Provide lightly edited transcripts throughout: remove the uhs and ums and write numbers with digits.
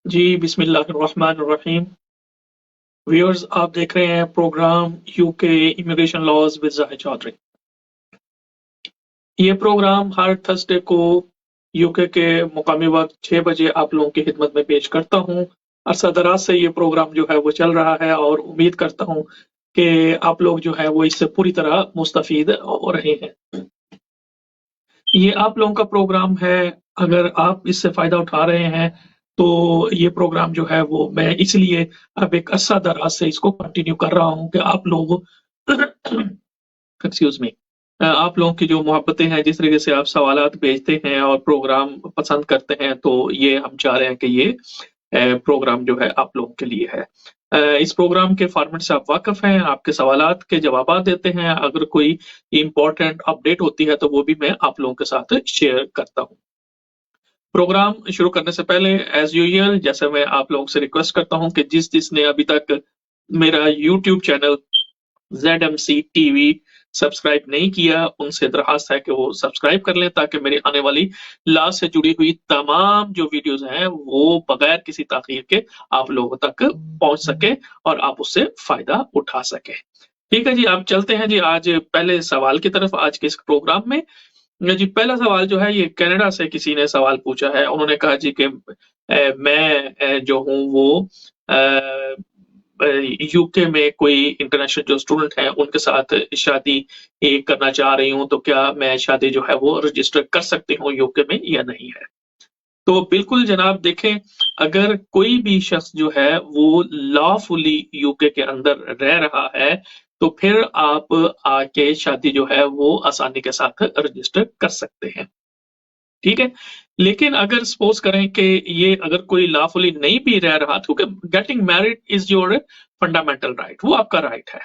जी, बिस्मिल्लाहिर्रहमानिर्रहीम। व्यूअर्स, आप देख रहे हैं program UK immigration laws with Zahid Chaudhry. ये प्रोग्राम हर थर्सडे को यूके के मुकामी वक्त 6 बजे आप लोगों की खिदमत में पेश करता हूँ। अरसा दराज से ये प्रोग्राम जो है वो चल रहा है और उम्मीद करता हूँ कि आप लोग जो है वो इससे पूरी तरह मुस्तफीद हो रहे हैं। ये आप लोगों का प्रोग्राम है। अगर आप इससे फायदा उठा रहे हैं तो ये प्रोग्राम जो है वो मैं इसलिए अब एक अरसा दराज से इसको कंटिन्यू कर रहा हूँ कि आप लोग एक्सक्यूज मी, आप लोगों की जो मोहब्बतें हैं, जिस तरीके से आप सवालात भेजते हैं और प्रोग्राम पसंद करते हैं, तो ये हम चाह रहे हैं कि ये प्रोग्राम जो है आप लोगों के लिए है। इस प्रोग्राम के फॉर्मेट से आप वाकिफ हैं, आपके सवालात के जवाब देते हैं। अगर कोई इम्पोर्टेंट अपडेट होती है तो वो भी मैं आप लोगों के साथ शेयर करता हूँ। प्रोग्राम शुरू करने से पहले एज यूजुअल जैसे मैं आप लोगों से रिक्वेस्ट करता हूं कि जिसने अभी तक मेरा YouTube channel ZMC TV subscribe नहीं किया, उनसे दरखास्त है कि वो सब्सक्राइब कर लें ताकि मेरी आने वाली लॉ से जुड़ी हुई तमाम जो वीडियोस हैं वो बगैर किसी ताखीर के आप लोगों तक पहुंच सके और आप उससे फायदा उठा सके। ठीक है जी, आप चलते हैं जी आज पहले सवाल की तरफ आज के इस प्रोग्राम में। जी, पहला सवाल जो है ये कनाडा से किसी ने सवाल पूछा है। उन्होंने कहा जी कि मैं जो हूँ वो यूके में कोई इंटरनेशनल जो स्टूडेंट हैं उनके साथ शादी करना चाह रही हूँ, तो क्या मैं शादी जो है वो रजिस्टर कर सकती हूँ यूके में या नहीं है? तो बिल्कुल जनाब, देखें, अगर कोई भी शख्स जो है वो लॉफुली यूके के अंदर रह रहा है तो फिर आप आके शादी जो है वो आसानी के साथ रजिस्टर कर सकते हैं। ठीक है, लेकिन अगर सपोज करें कि ये अगर कोई लॉफुली नहीं भी रह रहा, क्योंकि getting married is your fundamental right, वो आपका राइट है,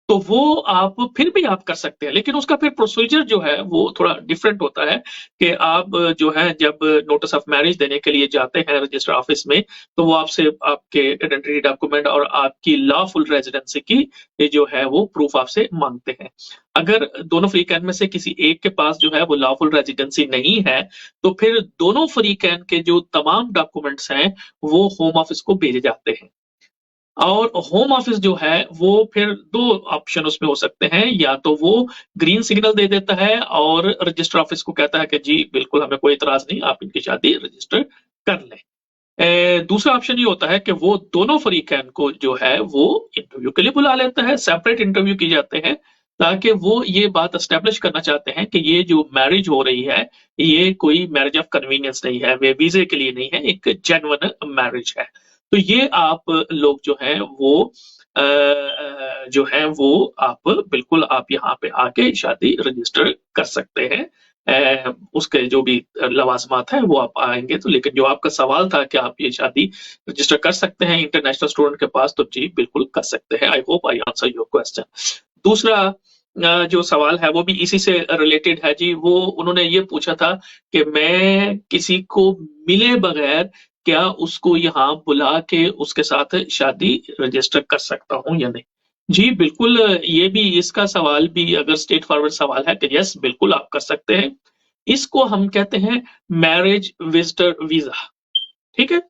तो वो आप फिर भी आप कर सकते हैं, लेकिन उसका फिर प्रोसीजर जो है वो थोड़ा डिफरेंट होता है कि आप जो है जब नोटिस ऑफ मैरिज देने के लिए जाते हैं रजिस्टर ऑफिस में, तो वो आपसे आपके आइडेंटिटी डॉक्यूमेंट और आपकी लॉफुल रेजिडेंसी की ये जो है वो प्रूफ आपसे मांगते हैं। अगर दोनों फ्रीकैन में से किसी एक के पास जो है वो लॉफुल रेजिडेंसी नहीं है, तो फिर दोनों फ्रीकैन के जो तमाम डॉक्यूमेंट्स हैं वो होम ऑफिस को भेजे जाते हैं। और होम ऑफिस जो है वो फिर दो ऑप्शन उसमें हो सकते हैं, या तो वो ग्रीन सिग्नल दे देता है और रजिस्टर ऑफिस को कहता है कि जी बिल्कुल हमें कोई इतराज नहीं, आप इनकी शादी रजिस्टर कर लें। दूसरा ऑप्शन ये होता है कि वो दोनों फरीकैन को जो है वो इंटरव्यू के लिए बुला लेता है, सेपरेट इंटरव्यू किए जाते हैं, ताकि वो ये बात एस्टेब्लिश करना चाहते हैं कि ये जो मैरिज हो रही है ये कोई मैरिज ऑफ कन्वीनियंस नहीं है, वे वीजे के लिए नहीं है, एक जेन्युइन मैरिज है। तो ये आप लोग जो हैं वो जो है वो आप बिल्कुल आप यहाँ पे आके शादी रजिस्टर कर सकते हैं। उसके जो भी लवाजमात हैं वो आप आएंगे तो, लेकिन जो आपका सवाल था कि आप ये शादी रजिस्टर कर सकते हैं इंटरनेशनल स्टूडेंट के पास, तो जी बिल्कुल कर सकते हैं। आई hope I answer your question. दूसरा जो सवाल है वो भी इसी से रिलेटेड है जी। वो उन्होंने ये पूछा था कि मैं किसी को मिले बगैर क्या उसको यहाँ बुला के उसके साथ शादी रजिस्टर कर सकता हूँ या नहीं? जी बिल्कुल, ये भी इसका सवाल भी अगर स्ट्रेट फॉरवर्ड सवाल है कि यस बिल्कुल आप कर सकते हैं। इसको हम कहते हैं मैरिज विजिटर वीजा। ठीक है,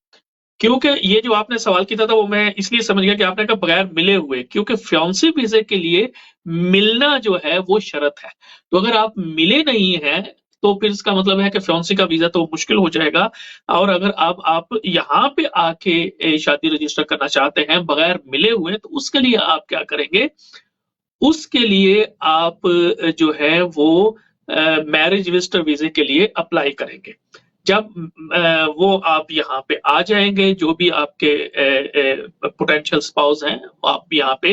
क्योंकि ये जो आपने सवाल किया था वो मैं इसलिए समझ गया कि आपने कहा बगैर मिले हुए, क्योंकि फियांसी वीजे के लिए मिलना जो है वो शर्त है। तो अगर आप मिले नहीं हैं तो फिर इसका मतलब है कि फियांसी का वीजा तो मुश्किल हो जाएगा। और अगर आप यहाँ पे आके शादी रजिस्टर करना चाहते हैं बगैर मिले हुए, तो उसके लिए आप क्या करेंगे? उसके लिए आप जो है वो मैरिज विजिटर वीजे के लिए अप्लाई करेंगे। जब वो आप यहाँ पे आ जाएंगे, जो भी आपके पोटेंशियल स्पाउस हैं, आप यहाँ पे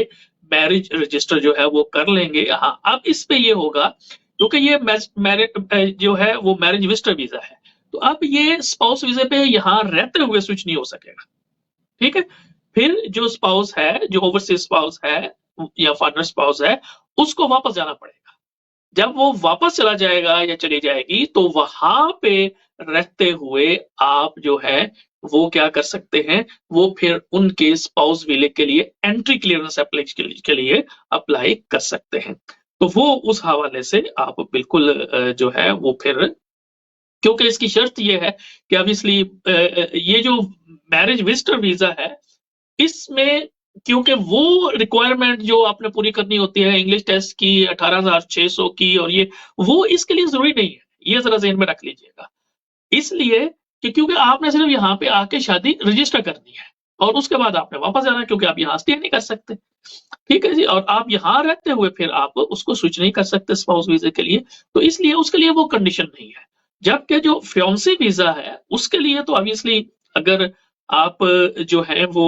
मैरिज रजिस्टर जो है वो कर लेंगे। हाँ, अब इस पे ये होगा क्योंकि ये मैरिज जो है वो मैरिज विजिटर वीजा है, तो अब ये स्पाउस वीजे पे यहाँ रहते हुए स्विच नहीं हो सकेगा। ठीक है, फिर जो स्पाउस है, जो ओवरसीज स्पाउस है या फॉरेनर स्पाउस है, उसको वापस जाना पड़ेगा। जब वो वापस चला जाएगा या चली जाएगी तो वहां पे रहते हुए आप जो है वो क्या कर सकते हैं? वो फिर उनके स्पाउस वीले के लिए एंट्री क्लियरेंस एप्लीकेशन के लिए अप्लाई कर सकते हैं। तो वो उस हवाले से आप बिल्कुल जो है वो फिर, क्योंकि इसकी शर्त ये है कि ऑब्वियसली ये जो मैरिज विजिटर वीजा है, इसमें क्योंकि वो रिक्वायरमेंट जो आपने पूरी करनी होती है इंग्लिश टेस्ट की 18,600 की, और ये वो इसके लिए जरूरी नहीं है, ये जरा ज़हन में रख लीजिएगा। इसलिए कि क्योंकि आपने सिर्फ यहाँ पे आके शादी रजिस्टर करनी है और उसके बाद आपने वापस जाना है, क्योंकि आप यहाँ स्टे नहीं कर सकते, ठीक है जी। और आप यहाँ रहते हुए फिर आप उसको स्विच नहीं कर सकते स्पाउस वीजे के लिए, तो इसलिए उसके लिए वो कंडीशन नहीं है। जबकि जो फ्योंसी वीजा है उसके लिए तो ऑब्वियसली अगर आप जो है वो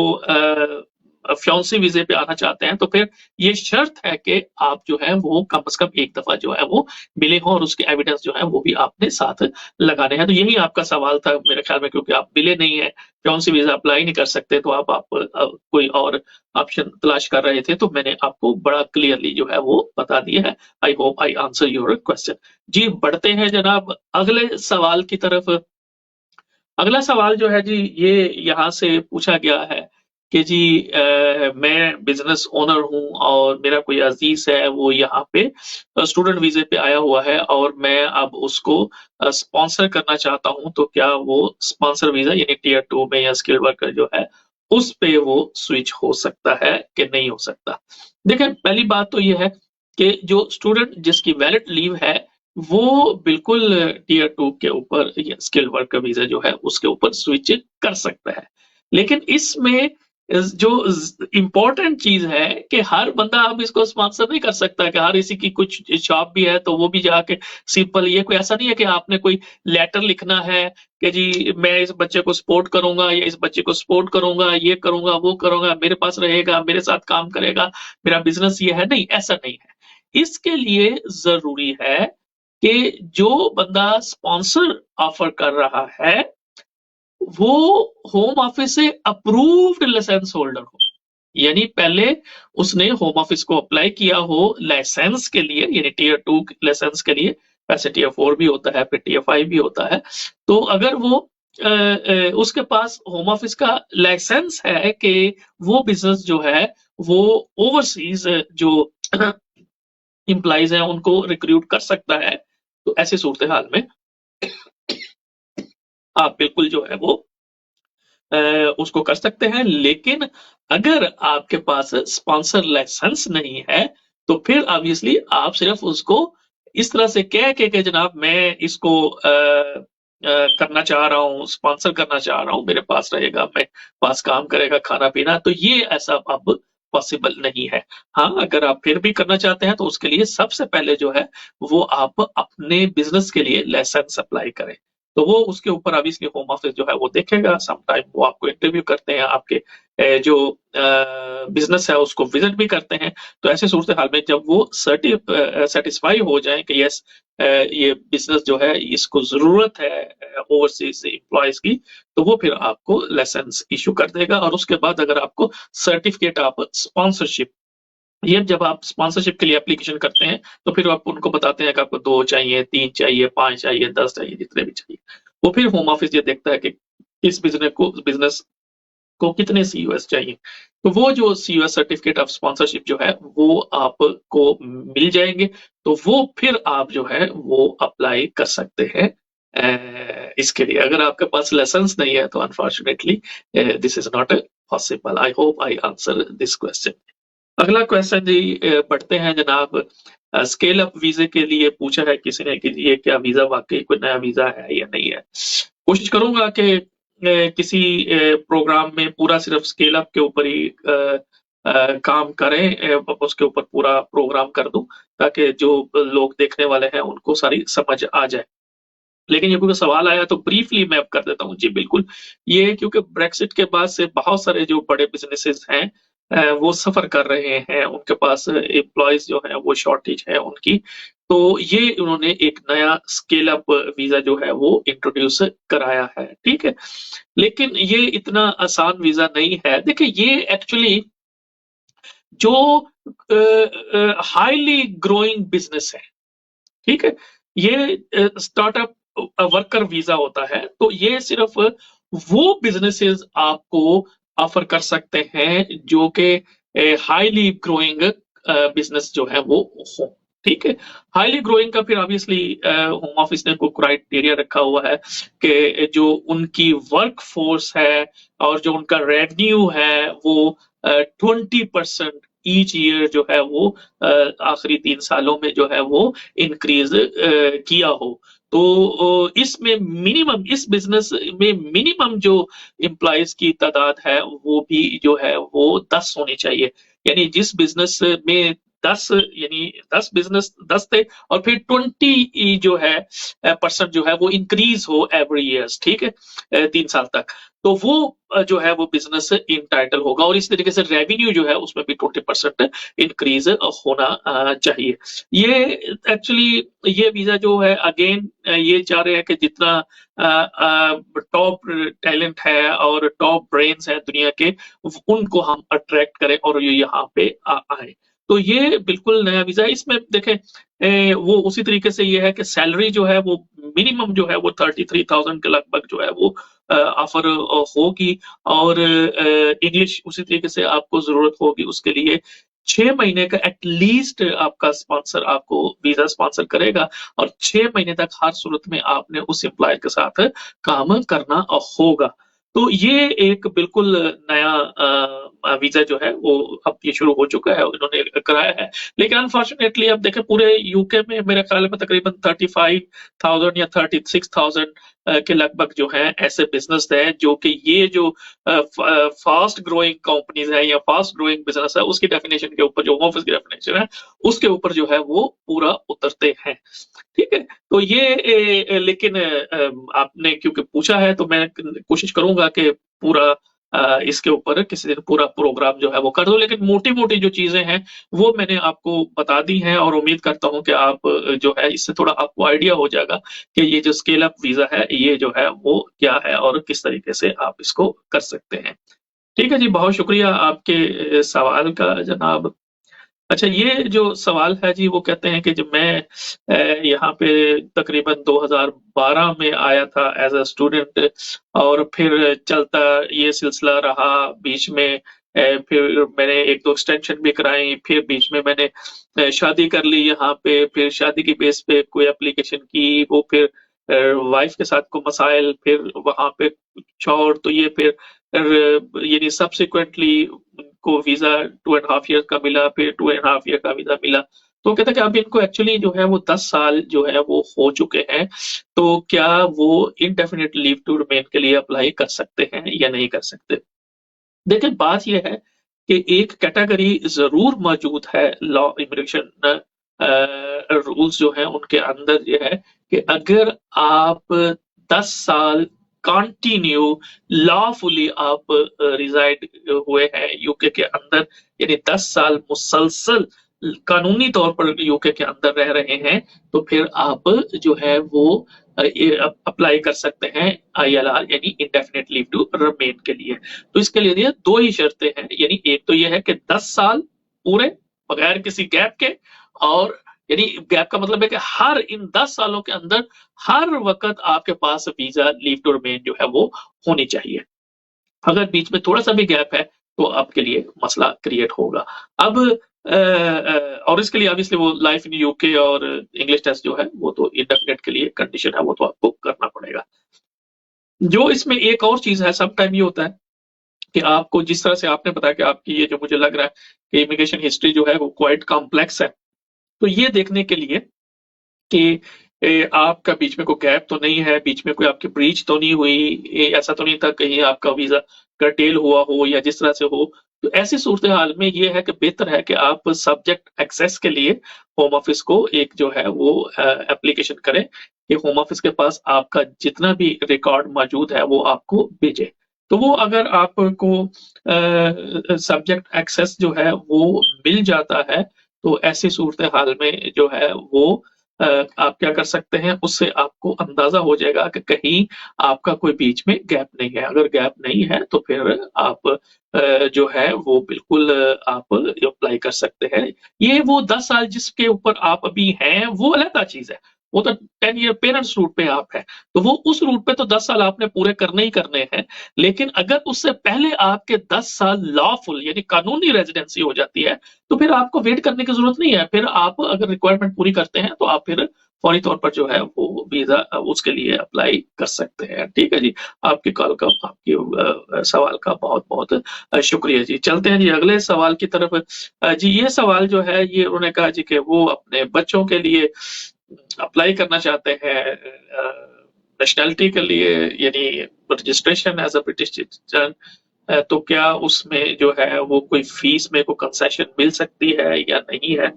फ्योंसी वीजे पे आना चाहते हैं तो फिर ये शर्त है कि आप जो है वो कम से कम एक दफा जो है वो मिले हों और उसके एविडेंस जो है वो भी आपने साथ लगाने हैं। तो यही आपका सवाल था मेरे ख्याल में, क्योंकि आप मिले नहीं है, फ्योंसी वीजा अप्लाई नहीं कर सकते, तो आप कोई और ऑप्शन तलाश कर रहे थे, तो मैंने आपको बड़ा क्लियरली जो है वो बता दिया है। I hope I answer your question. जी बढ़ते हैं जनाब अगले सवाल की तरफ। अगला सवाल जो है जी ये यहाँ से पूछा गया है कि जी मैं बिजनेस ओनर हूँ और मेरा कोई अजीज है वो यहाँ पे स्टूडेंट वीजे पे आया हुआ है और मैं अब उसको स्पॉन्सर करना चाहता हूँ, तो क्या वो स्पॉन्सर वीजा यानी टीयर 2 में या स्किल्ड वर्कर जो है उस पे वो स्विच हो सकता है कि नहीं हो सकता। देखिए पहली बात तो ये है कि जो स्टूडेंट जिसकी वैलिड लीव है वो बिल्कुल टीयर 2 के ऊपर स्किल्ड वर्कर वीजा जो है उसके ऊपर स्विच कर सकता है। लेकिन इसमें जो इम्पोर्टेंट चीज है कि हर बंदा अब इसको स्पॉन्सर नहीं कर सकता, कि हर किसी की कुछ शॉप भी है तो वो भी जाके सिंपल, ये कोई ऐसा नहीं है कि आपने कोई लेटर लिखना है कि जी मैं इस बच्चे को सपोर्ट करूंगा या इस बच्चे को सपोर्ट करूंगा, ये करूंगा वो करूंगा, मेरे पास रहेगा, मेरे साथ काम करेगा, मेरा बिजनेस ये है, नहीं ऐसा नहीं है। इसके लिए जरूरी है कि जो बंदा स्पॉन्सर ऑफर कर रहा है वो होम ऑफिस से अप्रूव्ड लाइसेंस होल्डर हो, यानी पहले उसने होम ऑफिस को अप्लाई किया हो लाइसेंस के लिए, यानी टीयर 2 लाइसेंस के लिए। वैसे टीयर 4 भी होता है, फिर टीयर 5 भी होता है। तो अगर वो उसके पास होम ऑफिस का लाइसेंस है कि वो बिजनेस जो है वो ओवरसीज जो एम्प्लॉइज हैं उनको रिक्रूट कर सकता है, तो ऐसी सूरत हाल में आप बिल्कुल जो है वो उसको कर सकते हैं। लेकिन अगर आपके पास स्पॉन्सर लाइसेंस नहीं है तो फिर ऑब्वियसली आप सिर्फ उसको इस तरह से कह के जनाब मैं इसको करना चाह रहा हूँ, स्पॉन्सर करना चाह रहा हूँ, मेरे पास रहेगा, मेरे पास काम करेगा, खाना पीना, तो ये ऐसा अब पॉसिबल नहीं है। हाँ अगर आप फिर भी करना चाहते हैं तो उसके लिए सबसे पहले जो है वो आप अपने बिजनेस के लिए लाइसेंस अप्लाई करें, तो वो उसके ऊपर ऑब्वियसली होम ऑफिस जो है वो देखेगा। समटाइम वो आपको इंटरव्यू करते हैं, आपके जो बिजनेस है उसको विजिट भी करते हैं। तो ऐसे सूरत हाल में जब वो सेटिस्फाई हो जाए कि यस ये बिजनेस जो है इसको जरूरत है ओवरसीज एम्प्लॉयज की, तो वो फिर आपको लाइसेंस इशू कर देगा। और उसके बाद अगर आपको सर्टिफिकेट ऑफ स्पॉन्सरशिप, ये जब आप स्पॉन्सरशिप के लिए एप्लीकेशन करते हैं तो फिर आप उनको बताते हैं कि आपको 2 चाहिए, 3 चाहिए, 5 चाहिए, 10 चाहिए, जितने भी चाहिए। वो फिर होम ऑफिस ये देखता है कि इस बिजनेस को कितने सीयूएस चाहिए, तो वो जो सीयूएस सर्टिफिकेट ऑफ स्पॉन्सरशिप जो है वो आपको मिल जाएंगे, तो वो फिर आप जो है वो अप्लाई कर सकते हैं इसके लिए। अगर आपके पास लाइसेंस नहीं है तो unfortunately this is not possible. I hope I answer this question. अगला क्वेश्चन जी पढ़ते हैं जनाब। स्केल अप वीजे के लिए पूछा है किसी ने कि ये क्या वीजा वाकई कोई नया वीजा है या नहीं है। कोशिश करूंगा कि किसी प्रोग्राम में पूरा सिर्फ स्केल अप के ऊपर ही काम करें, उसके ऊपर पूरा प्रोग्राम कर दूं ताकि जो लोग देखने वाले हैं उनको सारी समझ आ जाए। लेकिन ये क्योंकि सवाल आया तो ब्रीफली मैं अब कर देता हूँ जी बिल्कुल। ये क्योंकि ब्रेक्सिट के बाद से बहुत सारे जो बड़े बिजनेसेस हैं वो सफर कर रहे हैं, उनके पास एम्प्लॉयज जो है वो शॉर्टेज है उनकी, तो ये उन्होंने एक नया स्केल अप वीजा जो है वो इंट्रोड्यूस कराया है, ठीक है। लेकिन ये इतना आसान वीजा नहीं है। देखिए ये एक्चुअली जो हाईली ग्रोइंग बिजनेस है, ठीक है, ये स्टार्टअप वर्कर वीजा होता है, तो ये सिर्फ वो बिजनेसेस आपको ऑफर कर सकते हैं जो कि हाईली ग्रोइंग बिजनेस जो है वो हो, ठीक है। हाईली ग्रोइंग का फिर ऑब्वियसली होम ऑफिस ने कोई क्राइटेरिया रखा हुआ है कि जो उनकी वर्क फोर्स है और जो उनका रेवेन्यू है वो 20% ईच ईयर जो है वो आखिरी 3 सालों में जो है वो इंक्रीज किया हो। तो इसमें मिनिमम, इस बिजनेस में मिनिमम जो एम्प्लॉयज की तादाद है वो भी जो है वो 10 होनी चाहिए। यानी जिस बिजनेस में 10, यानी 10 बिजनेस 10 थे और फिर 20 जो है परसेंट जो है वो इंक्रीज हो एवरी ईयर्स, ठीक है, 3 साल तक, तो वो जो है वो बिजनेस इंटाइटल होगा और इस तरीके से रेवेन्यू जो है उसमें भी 20% इंक्रीज होना चाहिए। ये एक्चुअली ये वीजा जो है अगेन ये चाह रहे हैं कि जितना टॉप टैलेंट है और टॉप ब्रेन्स है दुनिया के, उनको हम अट्रैक्ट करें और ये यहाँ पे आए। तो ये बिल्कुल नया वीजा है। इसमें देखें वो उसी तरीके से ये है कि सैलरी जो है वो मिनिमम जो है वो 33,000 के लगभग जो है वो ऑफर होगी और इंग्लिश उसी तरीके से आपको जरूरत होगी। उसके लिए 6 महीने का एटलीस्ट आपका स्पॉन्सर आपको वीजा स्पॉन्सर करेगा और 6 महीने तक हर सूरत में आपने उस एम्प्लॉयर के साथ काम करना होगा। तो ये एक बिल्कुल नया वीजा जो है वो अब ये शुरू हो चुका है, उन्होंने कराया है। लेकिन अनफॉर्चुनेटली अब देखें पूरे यूके में मेरे ख्याल में तकरीबन 35,000 या 36,000 के लगभग जो है ऐसे बिजनेस है जो कि ये जो फास्ट ग्रोइंग कंपनीज है या फास्ट ग्रोइंग बिजनेस है उसकी डेफिनेशन के ऊपर, जो ऑफिस की डेफिनेशन है उसके ऊपर जो है वो पूरा उतरते हैं। ठीक है, तो ये लेकिन आपने क्योंकि पूछा है तो मैं कोशिश करूंगा कि पूरा इसके ऊपर किसी दिन पूरा प्रोग्राम जो है वो कर दो, लेकिन मोटी मोटी जो चीजें हैं वो मैंने आपको बता दी हैं और उम्मीद करता हूं कि आप जो है इससे थोड़ा आपको आइडिया हो जाएगा कि ये जो स्केल अप वीजा है ये जो है वो क्या है और किस तरीके से आप इसको कर सकते हैं। ठीक है जी, बहुत शुक्रिया आपके सवाल का जनाब। अच्छा, ये जो सवाल है जी वो कहते हैं कि जब मैं यहाँ पे तकरीबन 2012 में आया था एज अ स्टूडेंट और फिर चलता ये सिलसिला रहा बीच में, फिर मैंने एक दो एक्सटेंशन भी कराई, फिर बीच में मैंने शादी कर ली यहाँ पे, फिर शादी की बेस पे कोई एप्लीकेशन की, वो फिर वाइफ के साथ को मसाइल, फिर वहां पे कुछ और, तो ये फिर यानी सब्सिक्वेंटली को वीजा 2.5 ईयर का मिला, फिर 2.5 ईयर का वीजा मिला। तो कहता है कि अब इनको एक्चुअली जो है वो 10 साल जो है वो हो चुके हैं, तो क्या वो इंडेफिनिट लीव टू रिमेन के लिए अप्लाई कर सकते हैं या नहीं कर सकते। देखिए बात यह है कि एक कैटेगरी जरूर मौजूद है लॉ इमिग्रेशन रूल्स जो है उनके अंदर, ये है कि अगर आप 10 साल कंटिन्यू लॉफुली आप रिजाइड हुए हैं यूके के अंदर, यानी 10 साल मुसलसल कानूनी तौर पर यूके के अंदर रह रहे हैं, तो फिर आप जो है वो अप्लाई कर सकते हैं आईएलआर यानी इंडेफिनिट लीव टू रिमेन के लिए। तो इसके लिए दो ही शर्तें हैं, यानी एक तो यह है कि 10 साल पूरे बगैर किसी गैप के, और यानी गैप का मतलब है कि हर इन 10 सालों के अंदर हर वक्त आपके पास वीजा लीव टू रिमेन जो है वो होनी चाहिए। अगर बीच में थोड़ा सा भी गैप है तो आपके लिए मसला क्रिएट होगा। अब और इसके लिए ऑब्वियसली वो लाइफ इन यूके और इंग्लिश टेस्ट जो है वो तो इंडेफिनेट के लिए कंडीशन है, वो तो आपको करना पड़ेगा। जो इसमें एक और चीज है, सब टाइम ये होता है कि आपको जिस तरह से आपने बताया कि आपकी ये जो मुझे लग रहा है कि इमिग्रेशन हिस्ट्री जो है वो क्वाइट कॉम्प्लेक्स है, तो ये देखने के लिए कि आपका बीच में कोई गैप तो नहीं है, बीच में कोई आपकी ब्रीच तो नहीं हुई, ऐसा तो नहीं था कहीं आपका वीजा कर्टेल हुआ हो या जिस तरह से हो। तो ऐसी सूरत हाल में ये है कि बेहतर है कि आप सब्जेक्ट एक्सेस के लिए होम ऑफिस को एक जो है वो एप्लीकेशन करें कि होम ऑफिस के पास आपका जितना भी रिकॉर्ड मौजूद है वो आपको भेजे। तो वो अगर आपको सब्जेक्ट एक्सेस जो है वो मिल जाता है, तो ऐसी सूरत हाल में जो है वो आप क्या कर सकते हैं, उससे आपको अंदाजा हो जाएगा कि कहीं आपका कोई बीच में गैप नहीं है। अगर गैप नहीं है तो फिर आप जो है वो बिल्कुल आप अप्लाई कर सकते हैं। ये वो 10 साल जिसके ऊपर आप अभी हैं वो अलग चीज है, वो तो 10 ईयर पेरेंट्स रूट पे आप हैं, तो वो उस रूट पे तो 10 साल आपने पूरे करने ही करने हैं। लेकिन अगर उससे पहले आपके 10 साल लॉफुल यानी कानूनी रेजिडेंसी हो जाती है, तो फिर आपको वेट करने की जरूरत नहीं है। फिर आप अगर रिक्वायरमेंट पूरी करते हैं तो आप फिर फौरी तौर पर जो है वो वीजा उसके लिए अप्लाई कर सकते हैं। ठीक है जी, आपकी कॉल का आपकी सवाल का बहुत बहुत शुक्रिया जी। चलते हैं जी अगले सवाल की तरफ। जी ये सवाल जो है ये उन्होंने कहा जी कि वो अपने बच्चों के लिए अप्लाई करना चाहते हैं नेशनैलिटी के लिए, यानी registration as a British citizen. तो क्या उसमें जो है वो कोई फीस में कोई कंसेशन मिल सकती है या नहीं है?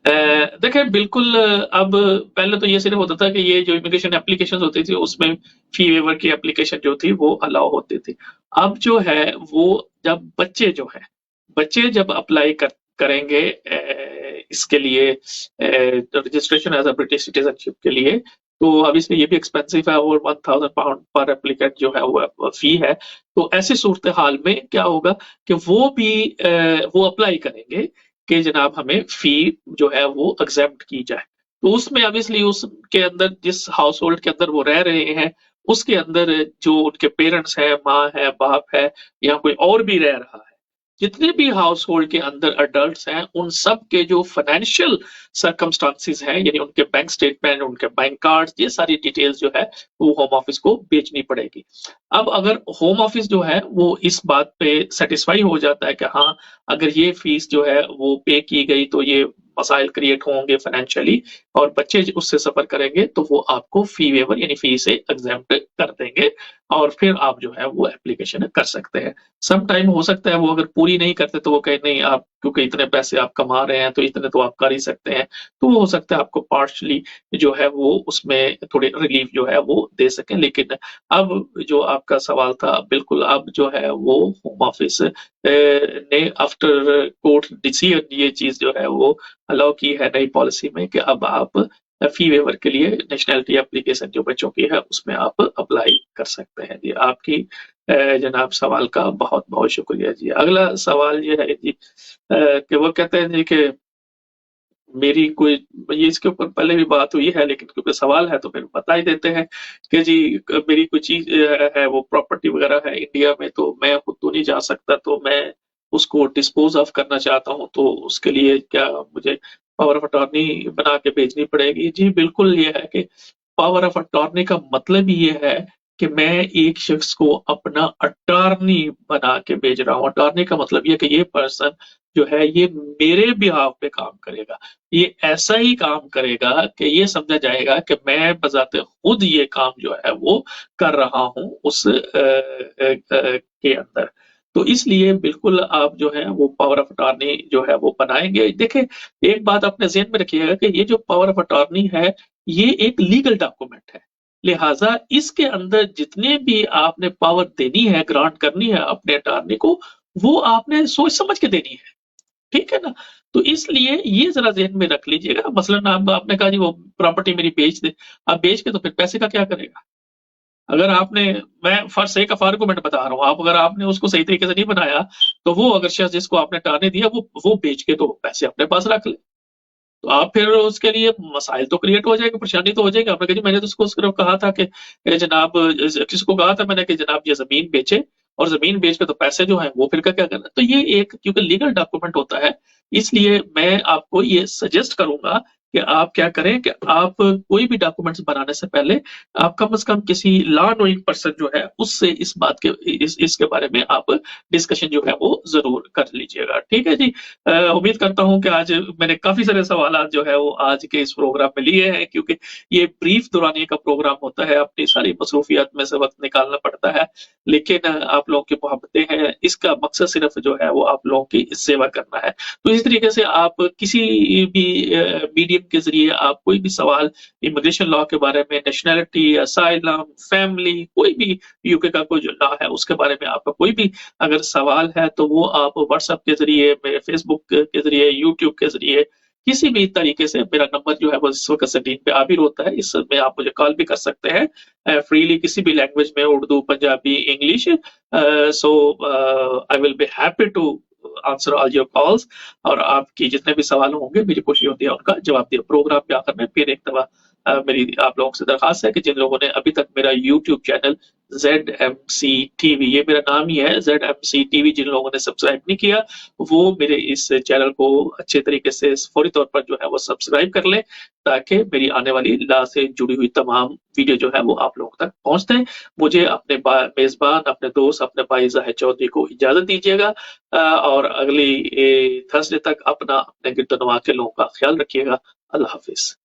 देखिए बिल्कुल, अब पहले तो ये सिर्फ होता था कि ये जो इमिग्रेशन एप्लीकेशन होती थी उसमें फी वेवर की एप्लीकेशन जो थी वो अलाउ होती थी। अब जो है वो जब बच्चे जब अप्लाई करेंगे इसके लिए registration as a British citizenship के लिए, तो अब इसमें ये भी एक्सपेंसिव है और £1000 पर एप्लीकेंट जो है वो फी है। तो ऐसी सूरत हाल में क्या होगा कि वो अप्लाई करेंगे कि जनाब हमें फी जो है वो एग्जेम्प्ट की जाए। तो उसमें ऑब्वियसली उसके अंदर जिस हाउस होल्ड के अंदर वो रह रहे हैं उसके अंदर जो उनके पेरेंट्स हैं, माँ है, बाप है या कोई और भी रह रहा है, जितने भी हाउस होल्ड के अंदर अडल्ट हैं उन सब के जो फाइनेंशियल सर्कमस्टांसिस हैं, यानी उनके बैंक स्टेटमेंट, उनके बैंक कार्ड, ये सारी डिटेल्स जो है वो होम ऑफिस को भेजनी पड़ेगी। अब अगर होम ऑफिस जो है वो इस बात पे सेटिस्फाई हो जाता है कि हाँ अगर ये फीस जो है वो पे की गई तो ये मसाइल क्रिएट होंगे फाइनेंशियली और बच्चे उससे सफर करेंगे, तो वो आपको फी वेवर यानी फी से एग्जेम्प्ट कर देंगे और फिर आप जो है वो एप्लीकेशन कर सकते हैं। सम टाइम हो सकता है वो अगर पूरी नहीं करते तो वो कहे नहीं आप क्योंकि इतने पैसे आप कमा रहे हैं तो इतने तो आप कर ही सकते हैं, तो वो हो सकता है आपको पार्शली जो है वो उसमें थोड़ी रिलीफ जो है वो दे सकें। लेकिन अब जो आपका सवाल था बिल्कुल अब जो है वो होम ऑफिस ने आफ्टर कोर्ट डिसीजन ये चीज जो है वो अलाउ की है नई पॉलिसी में कि अब आप फी वेवर के लिए नेशनैलिटी एप्लीकेशन जो बच्चों की है उसमें आप अप्लाई कर सकते हैं जी। आपकी जनाब सवाल का बहुत बहुत शुक्रिया जी। अगला सवाल ये है जी कि वो कहते हैं जी कि मेरी कोई ये इसके ऊपर पहले भी बात हुई है लेकिन क्योंकि सवाल है तो फिर बता ही देते हैं कि जी मेरी कोई चीज है वो प्रॉपर्टी वगैरह है इंडिया में, तो मैं खुद तो नहीं जा सकता, तो मैं उसको डिस्पोज ऑफ करना चाहता हूँ, तो उसके लिए क्या मुझे पावर ऑफ अटॉर्नी बना के भेजनी पड़ेगी? जी बिल्कुल, ये है कि पावर ऑफ अटॉर्नी का मतलब ये है कि मैं एक शख्स को अपना अटॉर्नी बना के भेज रहा हूँ। अटॉर्नी का मतलब ये कि ये पर्सन जो है ये मेरे बिहाफ पे काम करेगा, ये ऐसा ही काम करेगा कि ये समझा जाएगा कि मैं बजाते खुद ये काम जो है वो कर रहा हूँ उस के अंदर। तो इसलिए बिल्कुल आप जो है वो पावर ऑफ अटॉर्नी जो है वो बनाएंगे। देखिए एक बात अपने ज़हन में रखिएगा कि ये जो पावर ऑफ अटॉर्नी है ये एक लीगल डॉक्यूमेंट है, लिहाजा इसके अंदर जितने भी आपने पावर देनी है, ग्रांट करनी है अपने अटॉर्नी को, वो आपने सोच समझ के देनी है। ठीक है ना? तो इसलिए ये जरा ज़हन में रख लीजिएगा। मसलन आपने कहा जी वो प्रॉपर्टी मेरी बेच दे, अब बेच के तो फिर पैसे का क्या करेगा? अगर आपने, मैं फॉर सेक ऑफ आर्गुमेंट बता रहा हूँ, आप अगर आपने उसको सही तरीके से नहीं बनाया तो वो अगर शख्स जिसको आपने टारने दिया वो बेच के तो पैसे अपने पास रख ले, तो आप फिर उसके लिए मसाइल तो क्रिएट हो जाएगा, परेशानी तो हो जाएगी। आपने कहा जी मैंने तो उसको सिर्फ कहा था कि जनाब किसको कहा था मैंने कि जनाब ये जमीन बेचे और जमीन बेच के तो पैसे जो है वो फिर का क्या करना। तो ये एक क्योंकि लीगल डॉक्यूमेंट होता है, इसलिए मैं आपको ये सजेस्ट करूंगा कि आप क्या करें कि आप कोई भी डॉक्यूमेंट्स बनाने से पहले आप कम से कम किसी लॉ नोइंग पर्सन जो है उससे इस बात के इसके बारे में आप डिस्कशन जो है वो जरूर कर लीजिएगा। ठीक है जी। उम्मीद करता हूं कि आज मैंने काफी सारे सवाल जो है वो आज के इस प्रोग्राम में लिए हैं, क्योंकि ये ब्रीफ दुरानिये का प्रोग्राम होता है, अपनी सारी मसरूफियत में से वक्त निकालना पड़ता है, लेकिन आप लोगों की मोहब्बतें हैं, इसका मकसद सिर्फ जो है वो आप लोगों की सेवा करना है। तो इस तरीके से आप किसी भी मीडियम के जरिए आप कोई भी सवाल इमिग्रेशन लॉ के बारे में, नेशनैलिटी, असाइलम, फैमिली, कोई भी यूके का कोई जो लॉ है उसके बारे में आपका कोई भी अगर सवाल है तो वो आप व्हाट्सएप के जरिए, मेरे फेसबुक के जरिए, यूट्यूब के जरिए, किसी भी तरीके से, मेरा नंबर जो है वो इस वक्त स्क्रीन पे आ भी होता है, इसमें आप मुझे कॉल भी कर सकते हैं फ्रीली किसी भी लैंग्वेज में, Urdu, Punjabi, English. So I will be happy to answer all your calls, और आपकी जितने भी सवाल होंगे मुझे खुशी होती है उनका जवाब दिया। प्रोग्राम पे आकर मैं फिर एक दफा मेरी आप लोगों से दरखास्त है कि जिन लोगों ने अभी तक मेरा यूट्यूब चैनल ZMC टीवी, ये मेरा नाम ही है ZMC टीवी, जिन लोगों ने सब्सक्राइब नहीं किया वो मेरे इस चैनल को अच्छे तरीके से फौरी तौर पर जो है वो सब्सक्राइब कर लें, ताकि मेरी आने वाली ला से जुड़ी हुई तमाम वीडियो जो है वो आप लोगों तक पहुंचते हैं। मुझे अपने मेजबान, अपने दोस्त, अपने भाई जाहिद चौधरी को इजाजत दीजिएगा, और अगली थर्सडे तक अपने गिरदोनवा के लोगों का ख्याल रखिएगा। अल्लाह हाफिज।